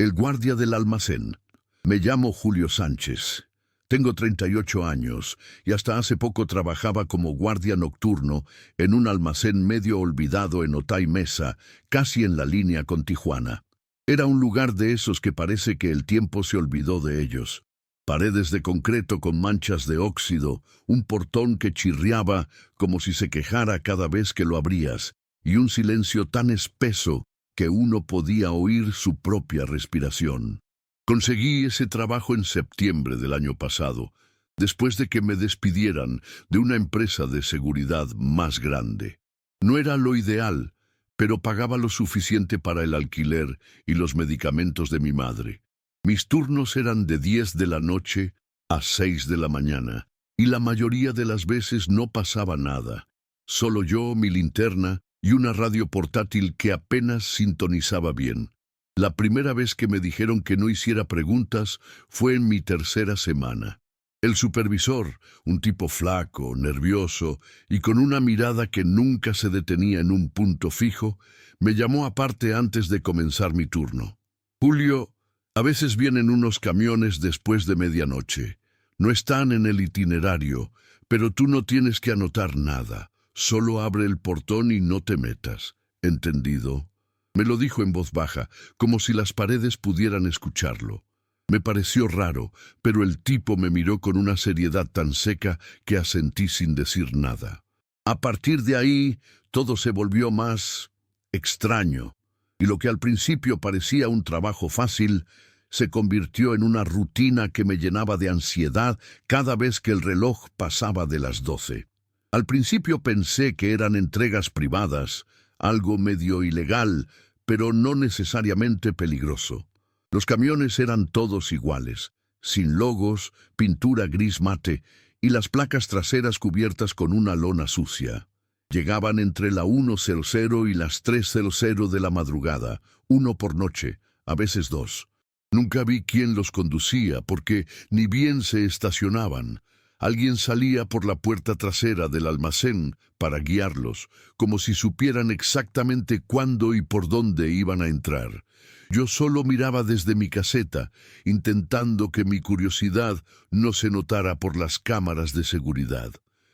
El guardia del almacén. Me llamo Julio Sánchez. Tengo 38 años y hasta hace poco trabajaba como guardia nocturno en un almacén medio olvidado en Otay Mesa, casi en la línea con Tijuana. Era un lugar de esos que parece que el tiempo se olvidó de ellos. Paredes de concreto con manchas de óxido, un portón que chirriaba como si se quejara cada vez que lo abrías, y un silencio tan espeso que uno podía oír su propia respiración. Conseguí ese trabajo en septiembre del año pasado, después de que me despidieran de una empresa de seguridad más grande. No era lo ideal, pero pagaba lo suficiente para el alquiler y los medicamentos de mi madre. Mis turnos eran de 10 de la noche a 6 de la mañana, y la mayoría de las veces no pasaba nada. Solo yo, mi linterna y una radio portátil que apenas sintonizaba bien. La primera vez que me dijeron que no hiciera preguntas fue en mi tercera semana. El supervisor, un tipo flaco, nervioso y con una mirada que nunca se detenía en un punto fijo, me llamó aparte antes de comenzar mi turno. Julio, a veces vienen unos camiones después de medianoche. No están en el itinerario, pero tú no tienes que anotar nada. Solo abre el portón y no te metas. ¿Entendido? Me lo dijo en voz baja, como si las paredes pudieran escucharlo. Me pareció raro, pero el tipo me miró con una seriedad tan seca que asentí sin decir nada. A partir de ahí, todo se volvió más extraño, y lo que al principio parecía un trabajo fácil, se convirtió en una rutina que me llenaba de ansiedad cada vez que el reloj pasaba de las 12. Al principio pensé que eran entregas privadas, algo medio ilegal, pero no necesariamente peligroso. Los camiones eran todos iguales, sin logos, pintura gris mate y las placas traseras cubiertas con una lona sucia. Llegaban entre la 1:00 y las 3:00 de la madrugada, uno por noche, a veces dos. Nunca vi quién los conducía porque ni bien se estacionaban. Alguien salía por la puerta trasera del almacén para guiarlos, como si supieran exactamente cuándo y por dónde iban a entrar. Yo solo miraba desde mi caseta, intentando que mi curiosidad no se notara por las cámaras de seguridad.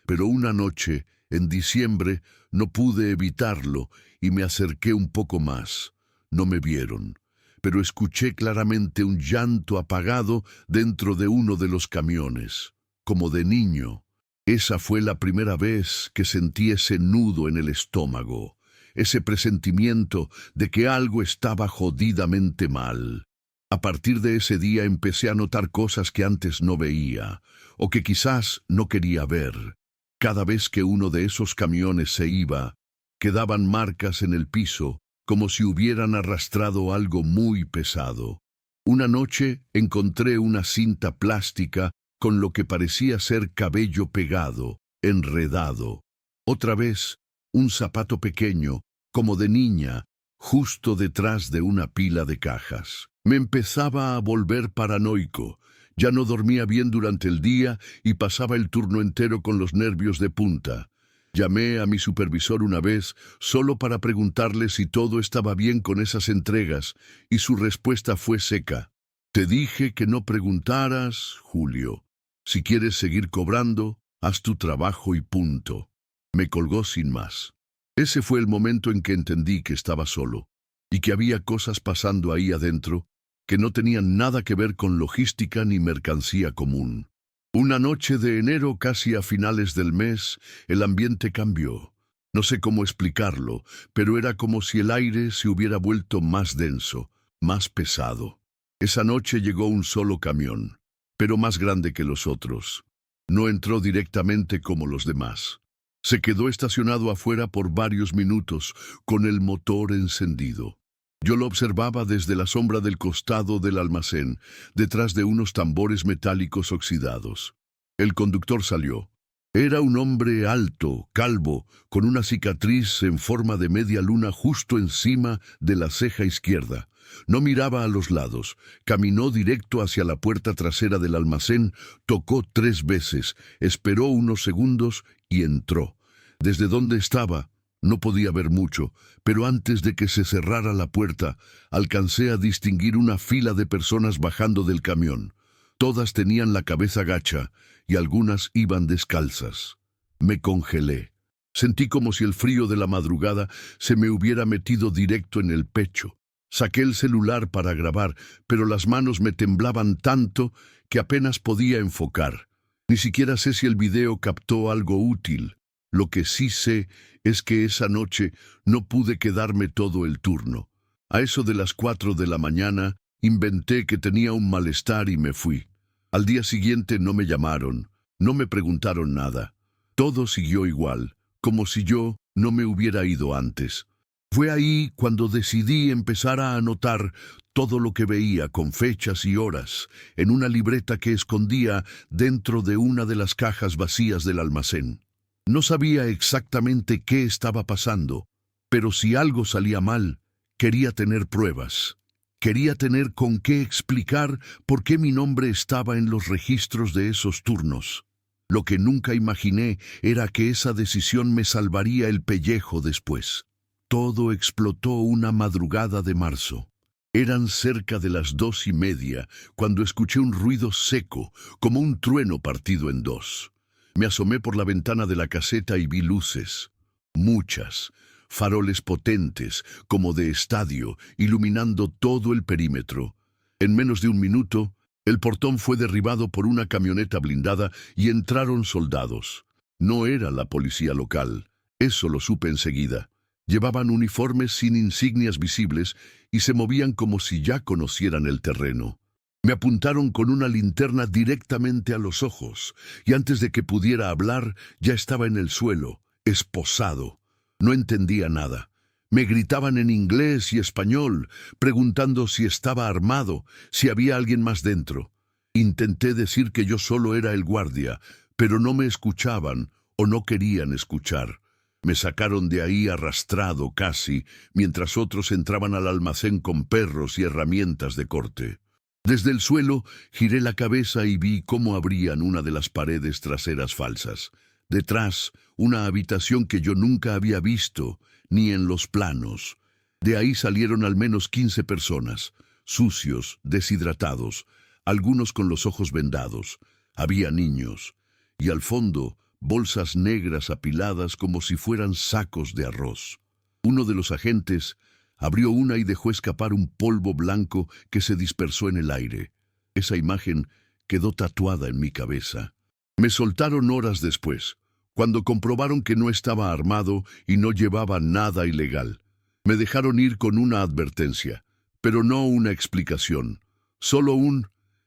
Pero una noche, en diciembre, no pude evitarlo y me acerqué un poco más. No me vieron, pero escuché claramente un llanto apagado dentro de uno de los camiones. Como de niño. Esa fue la primera vez que sentí ese nudo en el estómago, ese presentimiento de que algo estaba jodidamente mal. A partir de ese día empecé a notar cosas que antes no veía, o que quizás no quería ver. Cada vez que uno de esos camiones se iba, quedaban marcas en el piso, como si hubieran arrastrado algo muy pesado. Una noche encontré una cinta plástica con lo que parecía ser cabello pegado, enredado. Otra vez, un zapato pequeño, como de niña, justo detrás de una pila de cajas. Me empezaba a volver paranoico. Ya no dormía bien durante el día y pasaba el turno entero con los nervios de punta. Llamé a mi supervisor una vez solo para preguntarle si todo estaba bien con esas entregas, y su respuesta fue seca. Te dije que no preguntaras, Julio. Si quieres seguir cobrando, haz tu trabajo y punto. Me colgó sin más. Ese fue el momento en que entendí que estaba solo, y que había cosas pasando ahí adentro que no tenían nada que ver con logística ni mercancía común. Una noche de enero, casi a finales del mes, el ambiente cambió. No sé cómo explicarlo, pero era como si el aire se hubiera vuelto más denso, más pesado. Esa noche llegó un solo camión, pero más grande que los otros. No entró directamente como los demás. Se quedó estacionado afuera por varios minutos, con el motor encendido. Yo lo observaba desde la sombra del costado del almacén, detrás de unos tambores metálicos oxidados. El conductor salió. Era un hombre alto, calvo, con una cicatriz en forma de media luna justo encima de la ceja izquierda. No miraba a los lados, caminó directo hacia la puerta trasera del almacén, tocó 3 veces, esperó unos segundos y entró. Desde donde estaba, No podía ver mucho, pero antes de que se cerrara la puerta, alcancé a distinguir una fila de personas bajando del camión. Todas tenían la cabeza gacha y algunas iban descalzas. Me congelé. Sentí como si el frío de la madrugada se me hubiera metido directo en el pecho. Saqué el celular para grabar, pero las manos me temblaban tanto que apenas podía enfocar. Ni siquiera sé si el video captó algo útil. Lo que sí sé es que esa noche no pude quedarme todo el turno. A eso de las 4 de la mañana, inventé que tenía un malestar y me fui. Al día siguiente no me llamaron, no me preguntaron nada. Todo siguió igual, como si yo no me hubiera ido antes. Fue ahí cuando decidí empezar a anotar todo lo que veía con fechas y horas en una libreta que escondía dentro de una de las cajas vacías del almacén. No sabía exactamente qué estaba pasando, pero si algo salía mal, quería tener pruebas. Quería tener con qué explicar por qué mi nombre estaba en los registros de esos turnos. Lo que nunca imaginé era que esa decisión me salvaría el pellejo después. Todo explotó una madrugada de marzo. Eran cerca de las 2:30 cuando escuché un ruido seco, como un trueno partido en dos. Me asomé por la ventana de la caseta y vi luces. Muchas. Faroles potentes, como de estadio, iluminando todo el perímetro. En menos de un minuto, el portón fue derribado por una camioneta blindada y entraron soldados. No era la policía local, eso lo supe enseguida. Llevaban uniformes sin insignias visibles y se movían como si ya conocieran el terreno. Me apuntaron con una linterna directamente a los ojos, y antes de que pudiera hablar, ya estaba en el suelo, esposado. No entendía nada. Me gritaban en inglés y español, preguntando si estaba armado, si había alguien más dentro. Intenté decir que yo solo era el guardia, pero no me escuchaban o no querían escuchar. Me sacaron de ahí arrastrado casi, mientras otros entraban al almacén con perros y herramientas de corte. Desde el suelo giré la cabeza y vi cómo abrían una de las paredes traseras falsas. Detrás, una habitación que yo nunca había visto, ni en los planos. De ahí salieron al menos 15 personas, sucios, deshidratados, algunos con los ojos vendados. Había niños. Y al fondo, bolsas negras apiladas como si fueran sacos de arroz. Uno de los agentes abrió una y dejó escapar un polvo blanco que se dispersó en el aire. Esa imagen quedó tatuada en mi cabeza. Me soltaron horas después, cuando comprobaron que no estaba armado y no llevaba nada ilegal. Me dejaron ir con una advertencia, pero no una explicación. Solo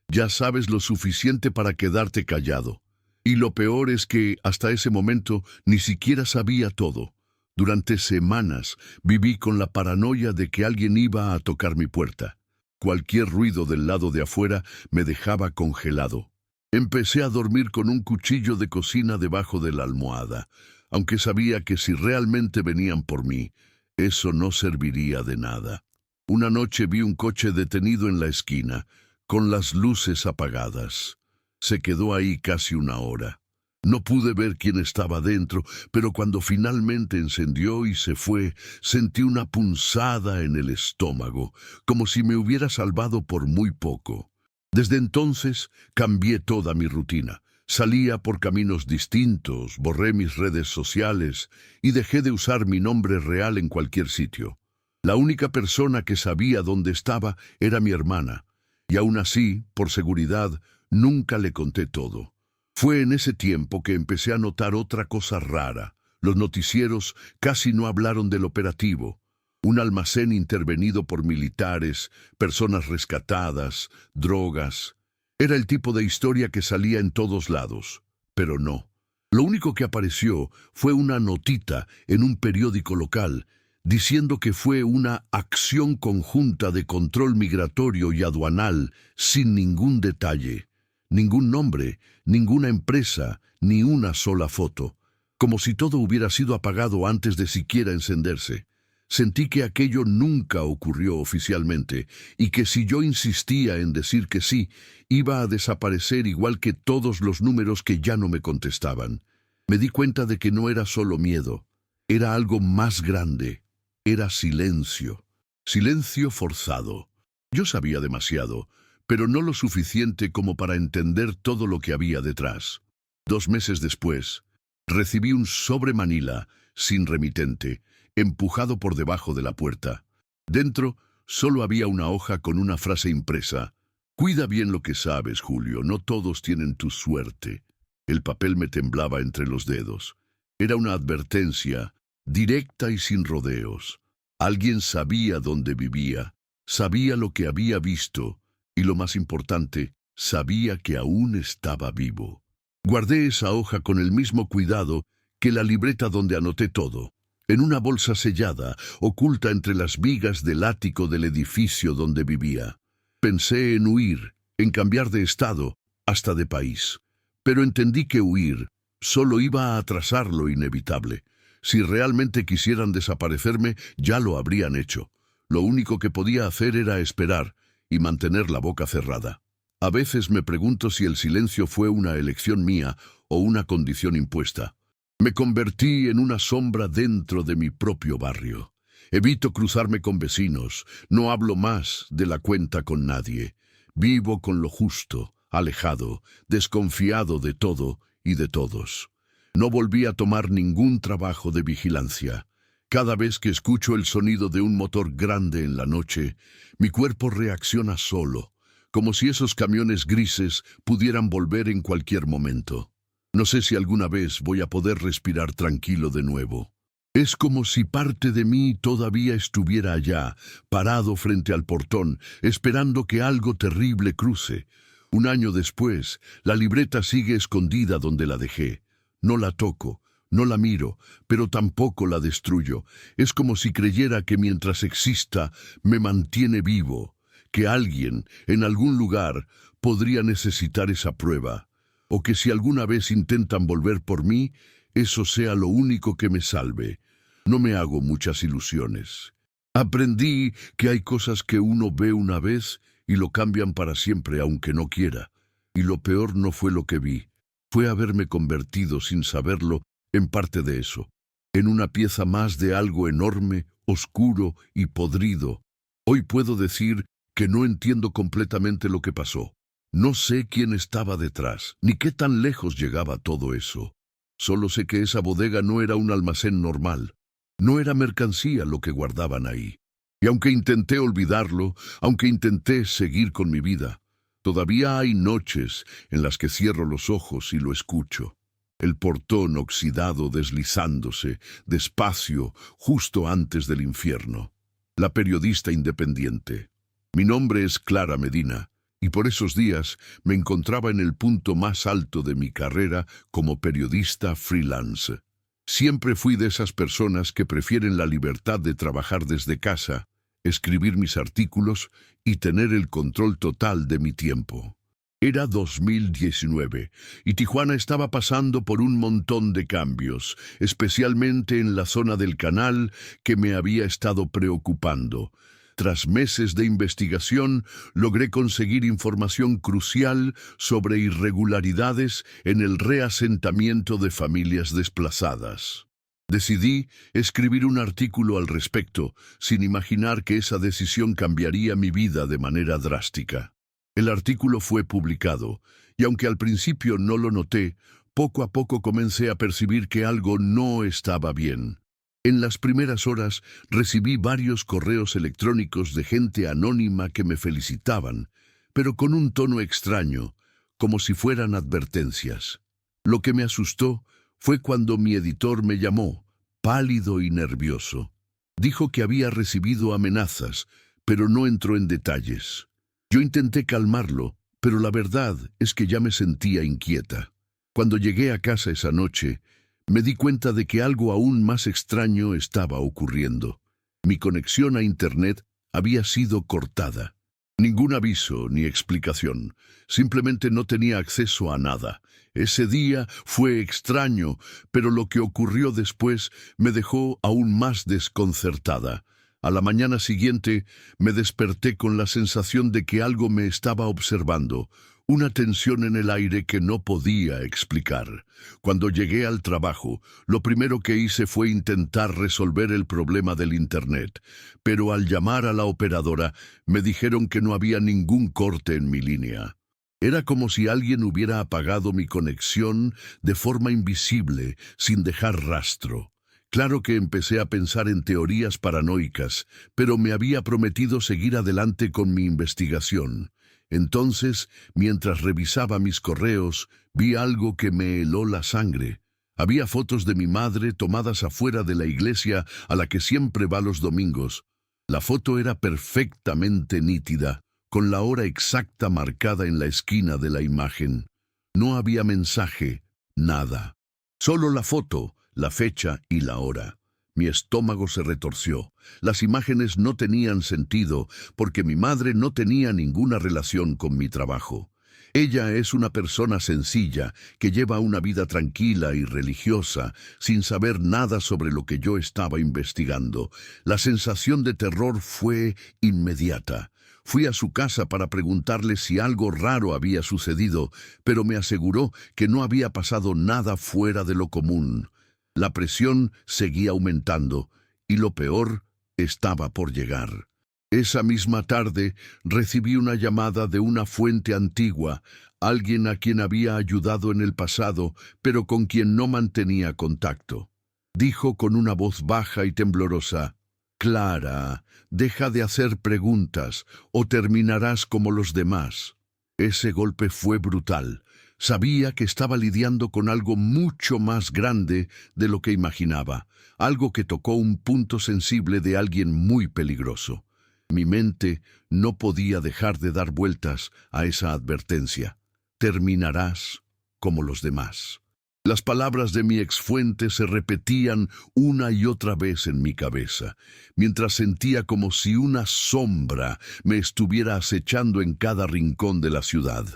ya sabes lo suficiente para quedarte callado. Y lo peor es que, hasta ese momento, ni siquiera sabía todo. Durante semanas viví con la paranoia de que alguien iba a tocar mi puerta. Cualquier ruido del lado de afuera me dejaba congelado. Empecé a dormir con un cuchillo de cocina debajo de la almohada, aunque sabía que si realmente venían por mí, eso no serviría de nada. Una noche vi un coche detenido en la esquina, con las luces apagadas. Se quedó ahí casi una hora. No pude ver quién estaba dentro, pero cuando finalmente encendió y se fue, sentí una punzada en el estómago, como si me hubiera salvado por muy poco. Desde entonces cambié toda mi rutina. Salía por caminos distintos, borré mis redes sociales y dejé de usar mi nombre real en cualquier sitio. La única persona que sabía dónde estaba era mi hermana, y aún así, por seguridad, nunca le conté todo. Fue en ese tiempo que empecé a notar otra cosa rara. Los noticieros casi no hablaron del operativo. Un almacén intervenido por militares, personas rescatadas, drogas. Era el tipo de historia que salía en todos lados. Pero no. Lo único que apareció fue una notita en un periódico local, diciendo que fue una acción conjunta de control migratorio y aduanal sin ningún detalle. Ningún nombre, ninguna empresa, ni una sola foto. Como si todo hubiera sido apagado antes de siquiera encenderse. Sentí que aquello nunca ocurrió oficialmente y que si yo insistía en decir que sí, iba a desaparecer igual que todos los números que ya no me contestaban. Me di cuenta de que no era solo miedo. Era algo más grande. Era silencio. Silencio forzado. Yo sabía demasiado, pero no lo suficiente como para entender todo lo que había detrás. 2 meses después, recibí un sobre Manila, sin remitente, empujado por debajo de la puerta. Dentro solo había una hoja con una frase impresa. Cuida bien lo que sabes, Julio, no todos tienen tu suerte. El papel me temblaba entre los dedos. Era una advertencia, directa y sin rodeos. Alguien sabía dónde vivía, sabía lo que había visto, y lo más importante, sabía que aún estaba vivo. Guardé esa hoja con el mismo cuidado que la libreta donde anoté todo, en una bolsa sellada, oculta entre las vigas del ático del edificio donde vivía. Pensé en huir, en cambiar de estado, hasta de país. Pero entendí que huir solo iba a atrasar lo inevitable. Si realmente quisieran desaparecerme, ya lo habrían hecho. Lo único que podía hacer era esperar y mantener la boca cerrada. A veces me pregunto si el silencio fue una elección mía o una condición impuesta. Me convertí en una sombra dentro de mi propio barrio. Evito cruzarme con vecinos, no hablo más de la cuenta con nadie. Vivo con lo justo, alejado, desconfiado de todo y de todos. No volví a tomar ningún trabajo de vigilancia. Cada vez que escucho el sonido de un motor grande en la noche, mi cuerpo reacciona solo, como si esos camiones grises pudieran volver en cualquier momento. No sé si alguna vez voy a poder respirar tranquilo de nuevo. Es como si parte de mí todavía estuviera allá, parado frente al portón, esperando que algo terrible cruce. Un año después, la libreta sigue escondida donde la dejé. No la toco, no la miro, pero tampoco la destruyo. Es como si creyera que mientras exista, me mantiene vivo, que alguien, en algún lugar, podría necesitar esa prueba, o que si alguna vez intentan volver por mí, eso sea lo único que me salve. No me hago muchas ilusiones. Aprendí que hay cosas que uno ve una vez y lo cambian para siempre aunque no quiera. Y lo peor no fue lo que vi, fue haberme convertido sin saberlo en parte de eso, en una pieza más de algo enorme, oscuro y podrido. Hoy puedo decir que no entiendo completamente lo que pasó. No sé quién estaba detrás, ni qué tan lejos llegaba todo eso. Solo sé que esa bodega no era un almacén normal. No era mercancía lo que guardaban ahí. Y aunque intenté olvidarlo, aunque intenté seguir con mi vida, todavía hay noches en las que cierro los ojos y lo escucho. El portón oxidado deslizándose, despacio, justo antes del infierno. La periodista independiente. Mi nombre es Clara Medina, y por esos días me encontraba en el punto más alto de mi carrera como periodista freelance. Siempre fui de esas personas que prefieren la libertad de trabajar desde casa, escribir mis artículos y tener el control total de mi tiempo. Era 2019 y Tijuana estaba pasando por un montón de cambios, especialmente en la zona del canal que me había estado preocupando. Tras meses de investigación, logré conseguir información crucial sobre irregularidades en el reasentamiento de familias desplazadas. Decidí escribir un artículo al respecto, sin imaginar que esa decisión cambiaría mi vida de manera drástica. El artículo fue publicado, y aunque al principio no lo noté, poco a poco comencé a percibir que algo no estaba bien. En las primeras horas recibí varios correos electrónicos de gente anónima que me felicitaban, pero con un tono extraño, como si fueran advertencias. Lo que me asustó fue cuando mi editor me llamó, pálido y nervioso. Dijo que había recibido amenazas, pero no entró en detalles. Yo intenté calmarlo, pero la verdad es que ya me sentía inquieta. Cuando llegué a casa esa noche, me di cuenta de que algo aún más extraño estaba ocurriendo. Mi conexión a Internet había sido cortada. Ningún aviso ni explicación. Simplemente no tenía acceso a nada. Ese día fue extraño, pero lo que ocurrió después me dejó aún más desconcertada. A la mañana siguiente me desperté con la sensación de que algo me estaba observando, Una tensión en el aire que no podía explicar. Cuando llegué al trabajo, lo primero que hice fue intentar resolver el problema del Internet, pero al llamar a la operadora me dijeron que no había ningún corte en mi línea. Era como si alguien hubiera apagado mi conexión de forma invisible, sin dejar rastro. Claro que empecé a pensar en teorías paranoicas, pero me había prometido seguir adelante con mi investigación. Entonces, mientras revisaba mis correos, vi algo que me heló la sangre. Había fotos de mi madre tomadas afuera de la iglesia a la que siempre va los domingos. La foto era perfectamente nítida, con la hora exacta marcada en la esquina de la imagen. No había mensaje, nada. Solo la foto, la fecha y la hora. Mi estómago se retorció. Las imágenes no tenían sentido porque mi madre no tenía ninguna relación con mi trabajo. Ella es una persona sencilla que lleva una vida tranquila y religiosa, sin saber nada sobre lo que yo estaba investigando. La sensación de terror fue inmediata. Fui a su casa para preguntarle si algo raro había sucedido, pero me aseguró que no había pasado nada fuera de lo común. La presión seguía aumentando y lo peor estaba por llegar. Esa misma tarde recibí una llamada de una fuente antigua, alguien a quien había ayudado en el pasado, pero con quien no mantenía contacto. Dijo con una voz baja y temblorosa: «Clara, deja de hacer preguntas o terminarás como los demás». Ese golpe fue brutal. Sabía que estaba lidiando con algo mucho más grande de lo que imaginaba, algo que tocó un punto sensible de alguien muy peligroso. Mi mente no podía dejar de dar vueltas a esa advertencia. Terminarás como los demás. Las palabras de mi exfuente se repetían una y otra vez en mi cabeza, mientras sentía como si una sombra me estuviera acechando en cada rincón de la ciudad.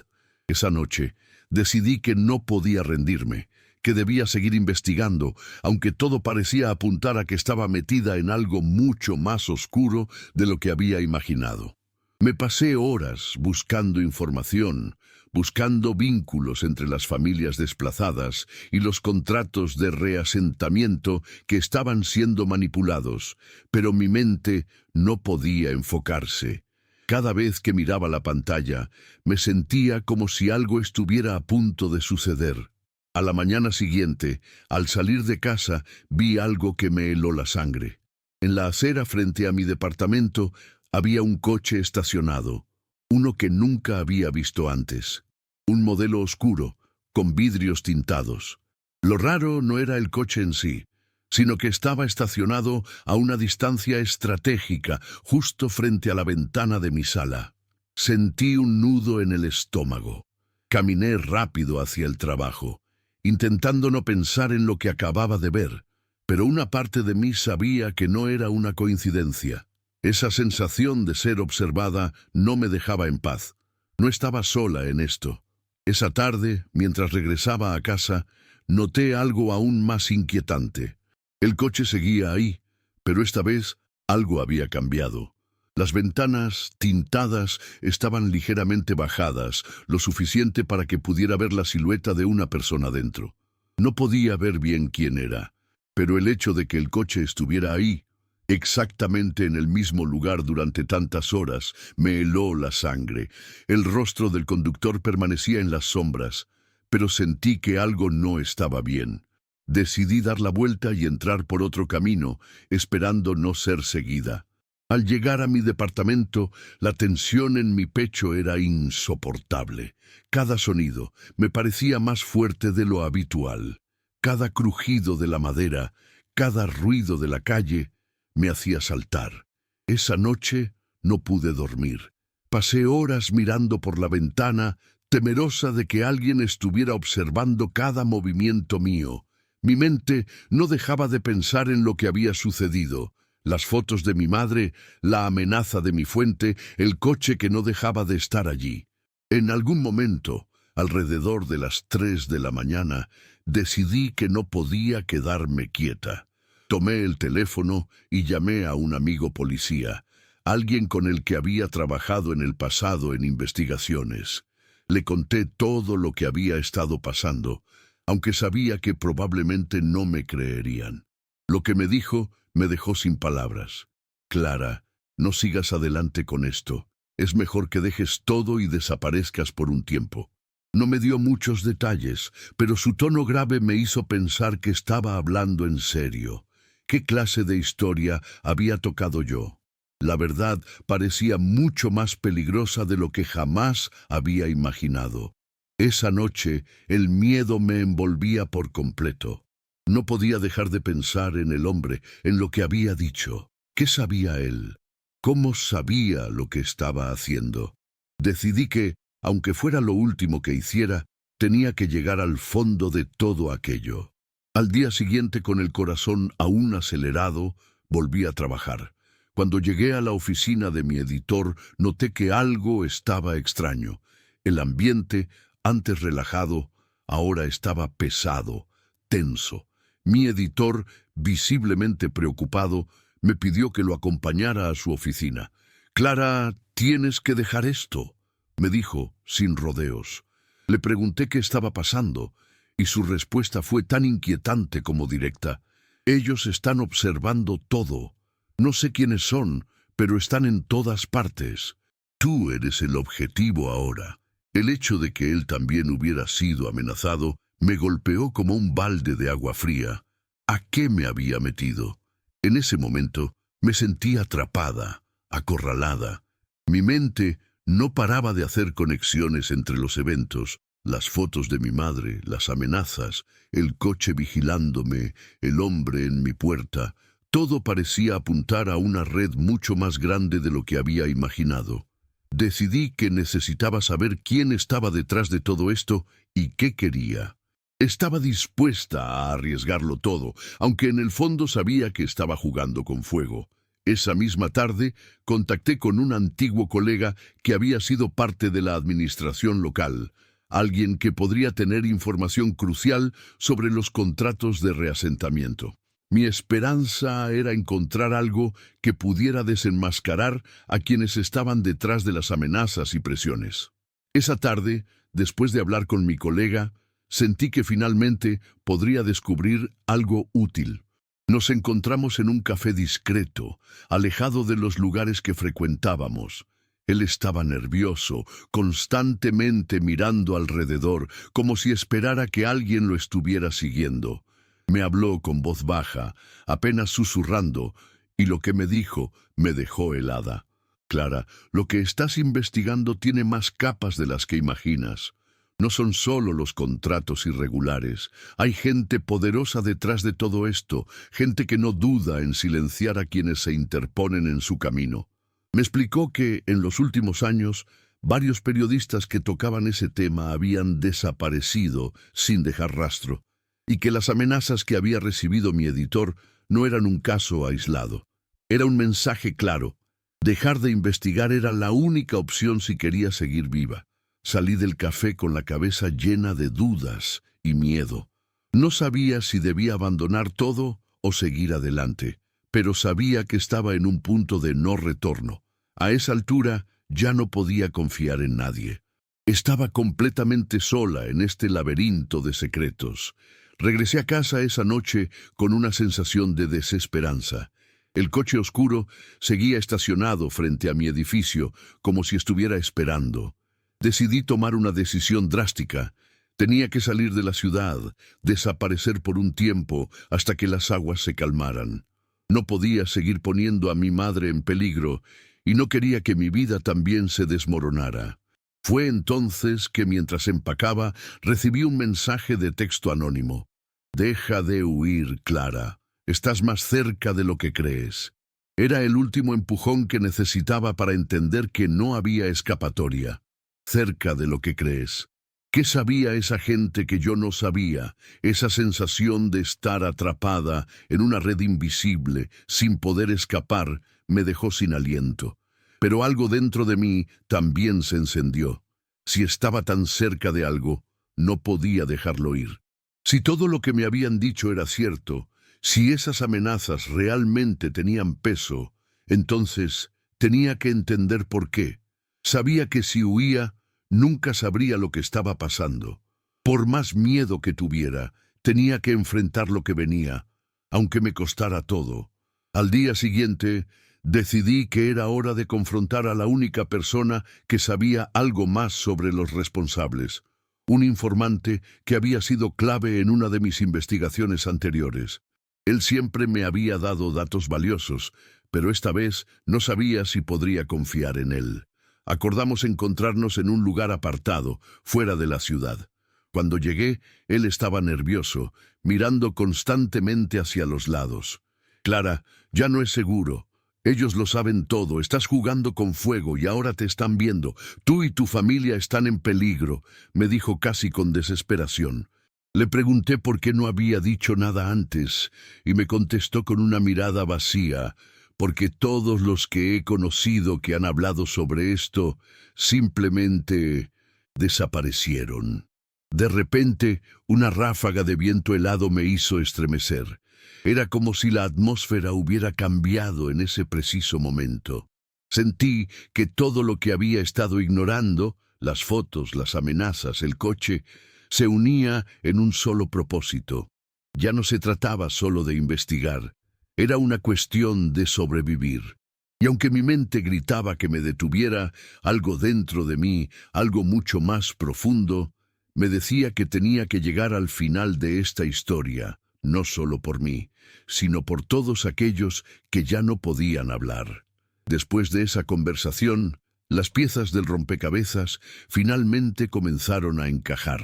Esa noche decidí que no podía rendirme, que debía seguir investigando, aunque todo parecía apuntar a que estaba metida en algo mucho más oscuro de lo que había imaginado. Me pasé horas buscando información, buscando vínculos entre las familias desplazadas y los contratos de reasentamiento que estaban siendo manipulados, pero mi mente no podía enfocarse. Cada vez que miraba la pantalla, me sentía como si algo estuviera a punto de suceder. A la mañana siguiente, al salir de casa, vi algo que me heló la sangre. En la acera frente a mi departamento había un coche estacionado, uno que nunca había visto antes. Un modelo oscuro, con vidrios tintados. Lo raro no era el coche en sí, sino que estaba estacionado a una distancia estratégica, justo frente a la ventana de mi sala. Sentí un nudo en el estómago. Caminé rápido hacia el trabajo, intentando no pensar en lo que acababa de ver, pero una parte de mí sabía que no era una coincidencia. Esa sensación de ser observada no me dejaba en paz. No estaba sola en esto. Esa tarde, mientras regresaba a casa, noté algo aún más inquietante. El coche seguía ahí, pero esta vez algo había cambiado. Las ventanas, tintadas, estaban ligeramente bajadas, lo suficiente para que pudiera ver la silueta de una persona dentro. No podía ver bien quién era, pero el hecho de que el coche estuviera ahí, exactamente en el mismo lugar durante tantas horas, me heló la sangre. El rostro del conductor permanecía en las sombras, pero sentí que algo no estaba bien. Decidí dar la vuelta y entrar por otro camino, esperando no ser seguida. Al llegar a mi departamento, la tensión en mi pecho era insoportable. Cada sonido me parecía más fuerte de lo habitual. Cada crujido de la madera, cada ruido de la calle, me hacía saltar. Esa noche no pude dormir. Pasé horas mirando por la ventana, temerosa de que alguien estuviera observando cada movimiento mío. Mi mente no dejaba de pensar en lo que había sucedido. Las fotos de mi madre, la amenaza de mi fuente, el coche que no dejaba de estar allí. En algún momento, alrededor de las 3 de la mañana, decidí que no podía quedarme quieta. Tomé el teléfono y llamé a un amigo policía, alguien con el que había trabajado en el pasado en investigaciones. Le conté todo lo que había estado pasando, aunque sabía que probablemente no me creerían. Lo que me dijo me dejó sin palabras. Clara, no sigas adelante con esto. Es mejor que dejes todo y desaparezcas por un tiempo. No me dio muchos detalles, pero su tono grave me hizo pensar que estaba hablando en serio. ¿Qué clase de historia había tocado yo? La verdad parecía mucho más peligrosa de lo que jamás había imaginado. Esa noche el miedo me envolvía por completo. No podía dejar de pensar en el hombre, en lo que había dicho. ¿Qué sabía él? ¿Cómo sabía lo que estaba haciendo? Decidí que, aunque fuera lo último que hiciera, tenía que llegar al fondo de todo aquello. Al día siguiente, con el corazón aún acelerado, volví a trabajar. Cuando llegué a la oficina de mi editor, noté que algo estaba extraño. El ambiente, antes relajado, ahora estaba pesado, tenso. Mi editor, visiblemente preocupado, me pidió que lo acompañara a su oficina. «Clara, tienes que dejar esto», me dijo, sin rodeos. Le pregunté qué estaba pasando, y su respuesta fue tan inquietante como directa. «Ellos están observando todo. No sé quiénes son, pero están en todas partes. Tú eres el objetivo ahora». El hecho de que él también hubiera sido amenazado me golpeó como un balde de agua fría. ¿A qué me había metido? En ese momento me sentí atrapada, acorralada. Mi mente no paraba de hacer conexiones entre los eventos, las fotos de mi madre, las amenazas, el coche vigilándome, el hombre en mi puerta. Todo parecía apuntar a una red mucho más grande de lo que había imaginado. Decidí que necesitaba saber quién estaba detrás de todo esto y qué quería. Estaba dispuesta a arriesgarlo todo, aunque en el fondo sabía que estaba jugando con fuego. Esa misma tarde contacté con un antiguo colega que había sido parte de la administración local, alguien que podría tener información crucial sobre los contratos de reasentamiento. Mi esperanza era encontrar algo que pudiera desenmascarar a quienes estaban detrás de las amenazas y presiones. Esa tarde, después de hablar con mi colega, sentí que finalmente podría descubrir algo útil. Nos encontramos en un café discreto, alejado de los lugares que frecuentábamos. Él estaba nervioso, constantemente mirando alrededor, como si esperara que alguien lo estuviera siguiendo. Me habló con voz baja, apenas susurrando, y lo que me dijo me dejó helada. «Clara, lo que estás investigando tiene más capas de las que imaginas. No son solo los contratos irregulares. Hay gente poderosa detrás de todo esto, gente que no duda en silenciar a quienes se interponen en su camino». Me explicó que, en los últimos años, varios periodistas que tocaban ese tema habían desaparecido sin dejar rastro, y que las amenazas que había recibido mi editor no eran un caso aislado. Era un mensaje claro. Dejar de investigar era la única opción si quería seguir viva. Salí del café con la cabeza llena de dudas y miedo. No sabía si debía abandonar todo o seguir adelante, pero sabía que estaba en un punto de no retorno. A esa altura ya no podía confiar en nadie. Estaba completamente sola en este laberinto de secretos. Regresé a casa esa noche con una sensación de desesperanza. El coche oscuro seguía estacionado frente a mi edificio, como si estuviera esperando. Decidí tomar una decisión drástica. Tenía que salir de la ciudad, desaparecer por un tiempo hasta que las aguas se calmaran. No podía seguir poniendo a mi madre en peligro y no quería que mi vida también se desmoronara. Fue entonces que, mientras empacaba, recibí un mensaje de texto anónimo. «Deja de huir, Clara. Estás más cerca de lo que crees». Era el último empujón que necesitaba para entender que no había escapatoria. Cerca de lo que crees. ¿Qué sabía esa gente que yo no sabía? Esa sensación de estar atrapada en una red invisible, sin poder escapar, me dejó sin aliento. Pero algo dentro de mí también se encendió. Si estaba tan cerca de algo, no podía dejarlo ir. Si todo lo que me habían dicho era cierto, si esas amenazas realmente tenían peso, entonces tenía que entender por qué. Sabía que si huía, nunca sabría lo que estaba pasando. Por más miedo que tuviera, tenía que enfrentar lo que venía, aunque me costara todo. Al día siguiente, decidí que era hora de confrontar a la única persona que sabía algo más sobre los responsables, un informante que había sido clave en una de mis investigaciones anteriores. Él siempre me había dado datos valiosos, pero esta vez no sabía si podría confiar en él. Acordamos encontrarnos en un lugar apartado, fuera de la ciudad. Cuando llegué, él estaba nervioso, mirando constantemente hacia los lados. «Clara, ya no es seguro. Ellos lo saben todo, estás jugando con fuego y ahora te están viendo. Tú y tu familia están en peligro», me dijo casi con desesperación. Le pregunté por qué no había dicho nada antes, y me contestó con una mirada vacía, «Porque todos los que he conocido que han hablado sobre esto simplemente desaparecieron». De repente, una ráfaga de viento helado me hizo estremecer. Era como si la atmósfera hubiera cambiado en ese preciso momento. Sentí que todo lo que había estado ignorando, las fotos, las amenazas, el coche, se unía en un solo propósito. Ya no se trataba solo de investigar, era una cuestión de sobrevivir. Y aunque mi mente gritaba que me detuviera, algo dentro de mí, algo mucho más profundo, me decía que tenía que llegar al final de esta historia, no solo por mí, sino por todos aquellos que ya no podían hablar. Después de esa conversación, las piezas del rompecabezas finalmente comenzaron a encajar.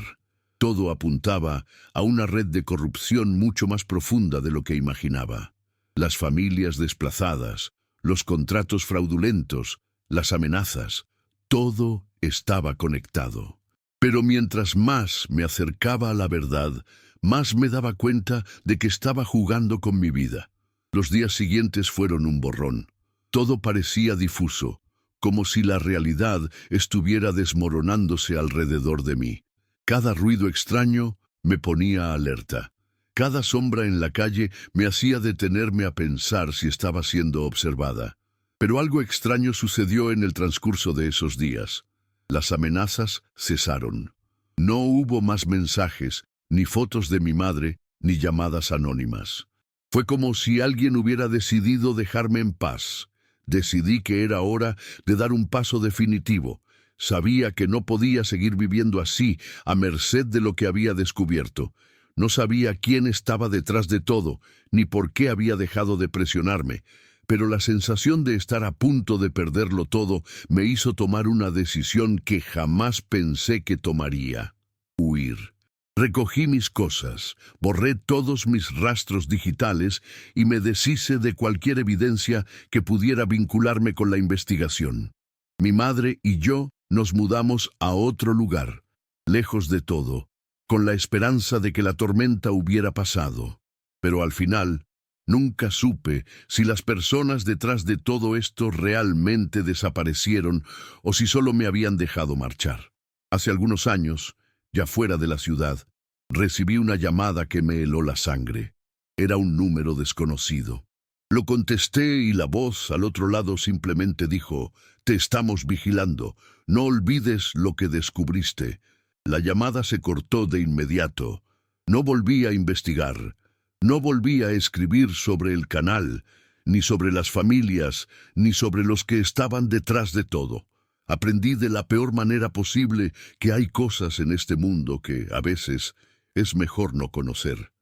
Todo apuntaba a una red de corrupción mucho más profunda de lo que imaginaba. Las familias desplazadas, los contratos fraudulentos, las amenazas, todo estaba conectado. Pero mientras más me acercaba a la verdad, más me daba cuenta de que estaba jugando con mi vida. Los días siguientes fueron un borrón. Todo parecía difuso, como si la realidad estuviera desmoronándose alrededor de mí. Cada ruido extraño me ponía alerta. Cada sombra en la calle me hacía detenerme a pensar si estaba siendo observada. Pero algo extraño sucedió en el transcurso de esos días. Las amenazas cesaron. No hubo más mensajes, ni fotos de mi madre, ni llamadas anónimas. Fue como si alguien hubiera decidido dejarme en paz. Decidí que era hora de dar un paso definitivo. Sabía que no podía seguir viviendo así, a merced de lo que había descubierto. No sabía quién estaba detrás de todo, ni por qué había dejado de presionarme. Pero la sensación de estar a punto de perderlo todo me hizo tomar una decisión que jamás pensé que tomaría: huir. Recogí mis cosas, borré todos mis rastros digitales y me deshice de cualquier evidencia que pudiera vincularme con la investigación. Mi madre y yo nos mudamos a otro lugar, lejos de todo, con la esperanza de que la tormenta hubiera pasado. Pero al final, nunca supe si las personas detrás de todo esto realmente desaparecieron o si solo me habían dejado marchar. Hace algunos años, ya fuera de la ciudad, recibí una llamada que me heló la sangre. Era un número desconocido. Lo contesté y la voz al otro lado simplemente dijo: «Te estamos vigilando. No olvides lo que descubriste». La llamada se cortó de inmediato. No volví a investigar. No volví a escribir sobre el canal, ni sobre las familias, ni sobre los que estaban detrás de todo. Aprendí de la peor manera posible que hay cosas en este mundo que, a veces, es mejor no conocer.